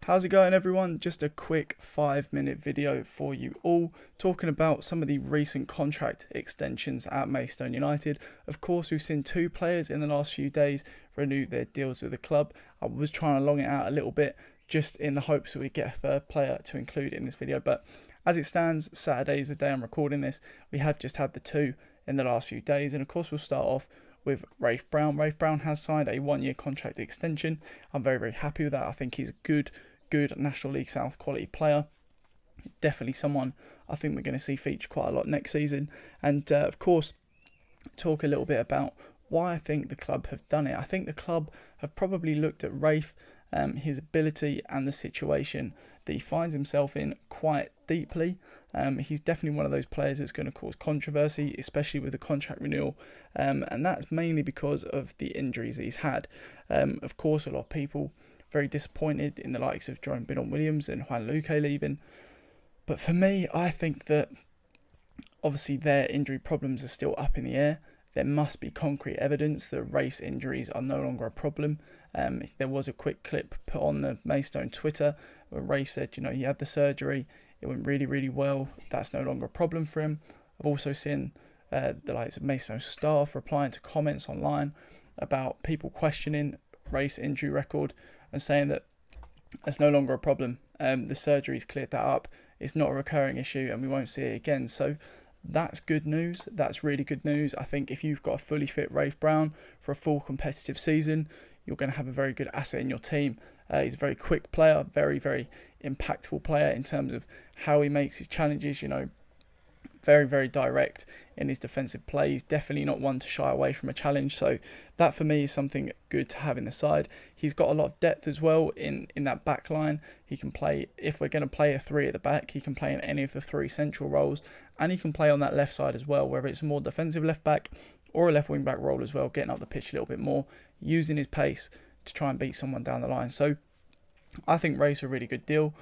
How's it going, everyone? Just a quick 5-minute video for you all, talking about some of the recent contract extensions at Maidstone United. Of course, we've seen two players in the last few days renew their deals with the club. I was trying to long it out a little bit just in the hopes that we get a third player to include in this video, but as it stands, Saturday is the day I'm recording this. We have just had the two in the last few days, and of course we'll start off with Rafe Brown. Rafe Brown has signed a 1-year contract extension. I'm very happy with that. I think he's a good National League South quality player. Definitely someone I think we're going to see feature quite a lot next season. And of course, talk a little bit about why I think the club have done it. I think the club have probably looked at Rafe, his ability and the situation that he finds himself in quite deeply. He's definitely one of those players that's going to cause controversy, especially with the contract renewal, and that's mainly because of the injuries that he's had. Of course, a lot of people very disappointed in the likes of Jerome Bennett-Williams and Juan Luque leaving, but for me, I think that obviously their injury problems are still up in the air. There must be concrete evidence that Rafe's injuries are no longer a problem. There was a quick clip put on the Maidstone Twitter where Rafe said, he had the surgery, it went really well, that's no longer a problem for him. I've also seen the likes of Maidstone staff replying to comments online about people questioning Rafe's injury record and saying that it's no longer a problem. The surgery's cleared that up, it's not a recurring issue and we won't see it again. So that's good news. That's really good news. I think if you've got a fully fit Rafe Brown for a full competitive season, you're going to have a very good asset in your team. He's a very quick player, very impactful player in terms of how he makes his challenges, very direct in his defensive play. He's definitely not one to shy away from a challenge. So that for me is something good to have in the side. He's got a lot of depth as well in that back line. He can play, if we're going to play a three at the back, he can play in any of the three central roles, and he can play on that left side as well, whether it's a more defensive left back or a left wing back role as well, getting up the pitch a little bit more, using his pace to try and beat someone down the line. So I think Rafe's a really good deal.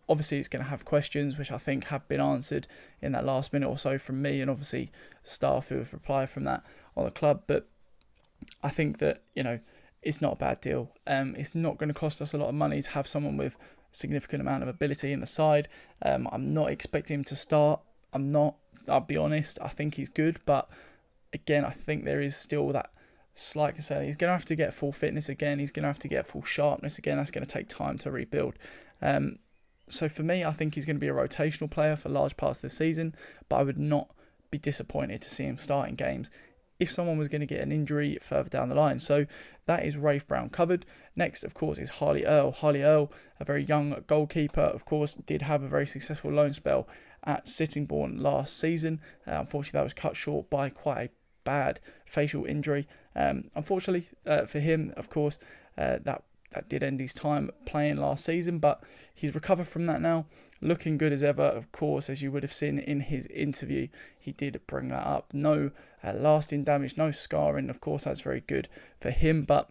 Obviously, it's going to have questions, which I think have been answered in that last minute or so from me, and obviously staff who have replied from that on the club. But I think that, it's not a bad deal. It's not going to cost us a lot of money to have someone with a significant amount of ability in the side. I'm not expecting him to start. I'll be honest. I think he's good, but again, I think there is still that slight concern. He's going to have to get full fitness again. He's going to have to get full sharpness again. That's going to take time to rebuild. So for me, I think he's going to be a rotational player for large parts of the season, but I would not be disappointed to see him starting games if someone was going to get an injury further down the line. So that is Rafe Brown covered. Next, of course, is Harley Earl. Harley Earl, a very young goalkeeper, of course, did have a very successful loan spell at Sittingbourne last season. Unfortunately, that was cut short by quite a bad facial injury. Unfortunately for him, of course, that did end his time playing last season, but he's recovered from that now, looking good as ever. Of course, as you would have seen in his interview, he did bring that up. No lasting damage, no scarring. Of course, that's very good for him, but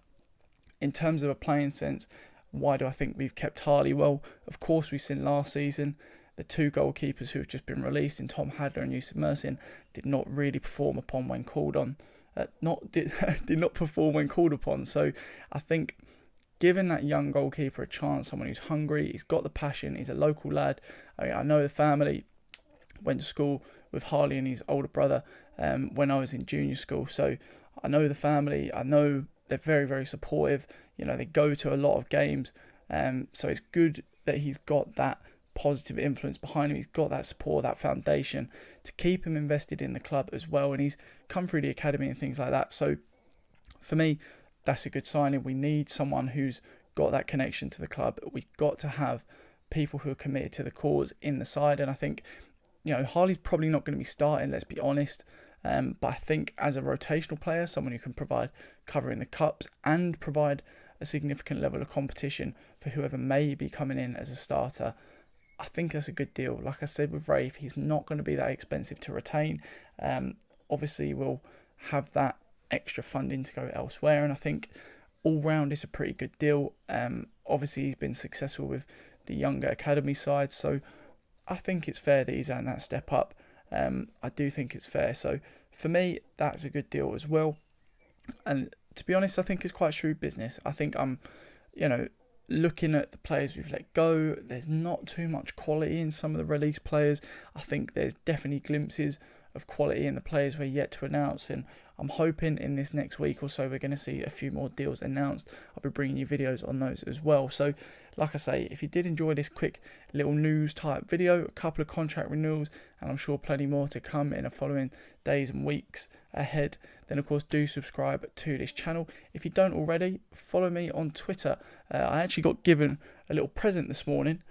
in terms of a playing sense, why do I think we've kept Harley? Well, of course, we've seen last season the two goalkeepers who have just been released in Tom Hadler and Yusuf Mersin did not really perform upon when called on. Did not perform when called upon. So I think giving that young goalkeeper a chance, someone who's hungry, he's got the passion, he's a local lad. I know the family, went to school with Harley and his older brother when I was in junior school. So I know the family, I know they're very supportive. They go to a lot of games. So it's good that he's got that positive influence behind him. He's got that support, that foundation to keep him invested in the club as well. And he's come through the academy and things like that. So for me, that's a good signing. We need someone who's got that connection to the club. We've got to have people who are committed to the cause in the side. And I think, Harley's probably not going to be starting, let's be honest. But I think as a rotational player, someone who can provide cover in the cups and provide a significant level of competition for whoever may be coming in as a starter, I think that's a good deal. Like I said with Rafe, he's not going to be that expensive to retain. Obviously, we'll have that extra funding to go elsewhere, and I think all round it's a pretty good deal. Obviously, he's been successful with the younger academy side, so I think it's fair that he's at that step up. I do think it's fair. So for me, that's a good deal as well. And to be honest, I think it's quite shrewd business. I think looking at the players we've let go, there's not too much quality in some of the released players. I think there's definitely glimpses of quality in the players we're yet to announce, and I'm hoping in this next week or so we're going to see a few more deals announced. I'll be bringing you videos on those as well. So like I say, if you did enjoy this quick little news type video, a couple of contract renewals, and I'm sure plenty more to come in the following days and weeks ahead, then of course do subscribe to this channel. If you don't already, follow me on Twitter. I actually got given a little present this morning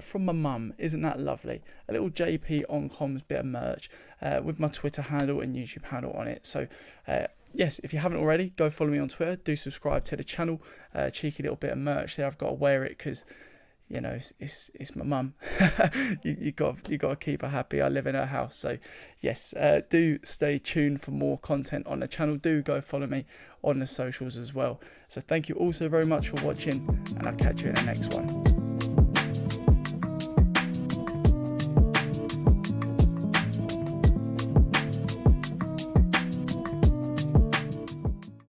from my mum. Isn't that lovely? A little JP on comms bit of merch with my Twitter handle and YouTube handle on it. So yes, if you haven't already, go follow me on Twitter. Do subscribe to the channel. Cheeky little bit of merch there. I've got to wear it because, you know, it's my mum. you got to keep her happy. I live in her house. So yes, do stay tuned for more content on the channel. Do go follow me on the socials as well. So thank you all so very much for watching, and I'll catch you in the next one.